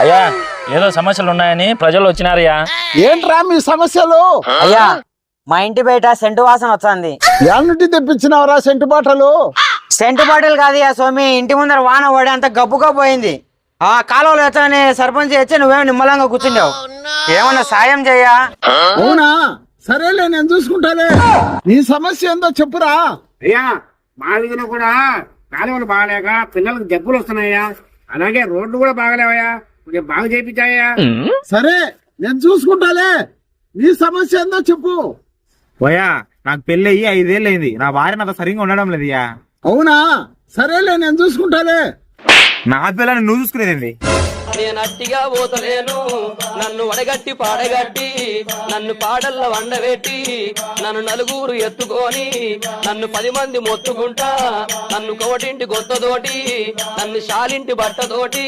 అయ్యా ఏదో సమస్యలు ఉన్నాయని ప్రజలు వచ్చినారయ్యా. ఏంట్రా మీ సమస్యలు? అయ్యా మా ఇంటి బయట సెంటు వాసన వచ్చింది. నుండి తెప్పించినవరా సెంటు బాటలు? సెంటు బాటిల్ కాదయ్యా స్వామి, ఇంటి ముందర వాన పడి అంత గబ్బుగా పోయింది. ఆ కాలువలో వచ్చాని సర్పంచ్ వచ్చి నువ్వేమో నిమ్మలంగా కూర్చుండావు. ఏమన్నా సాయం చెయ్యా? అవునా, సరేలే నేను చూసుకుంటాలే. నీ సమస్య ఏందో చెప్పురా. అయ్యా మా వీధిలో కూడా కాలువలు బాగలేక పిల్లలకు జబ్బులు వస్తున్నాయా, అలాగే రోడ్లు కూడా బాగలేవయ్యా, కొంచెం బాగు చేయించాయా. సరే నేను చూసుకుంటాలే. నీ సమస్య ఏందో చెప్పు. పోయా నాకు పెళ్ళి అయ్యి 5 ఏళ్ళు అయింది. నా భార్య నాతో సరిగ్గా ఉండడం లేదయ్యా. అవునా, సరేలే నేను చూసుకుంటాలే. నా పిల్లని నువ్వు చూసుకునేది. నేను అట్టిగా పోతలేను, నన్ను వడగట్టి పాడగట్టి, నన్ను పాడల్ల వండబెట్టి, నన్ను నలుగురు ఎత్తుకొని, నన్ను 10 మంది మొత్తుకుంటా, నన్ను కోటింటి గొత్తతోటి, నన్ను శాలింటి బట్టతోటి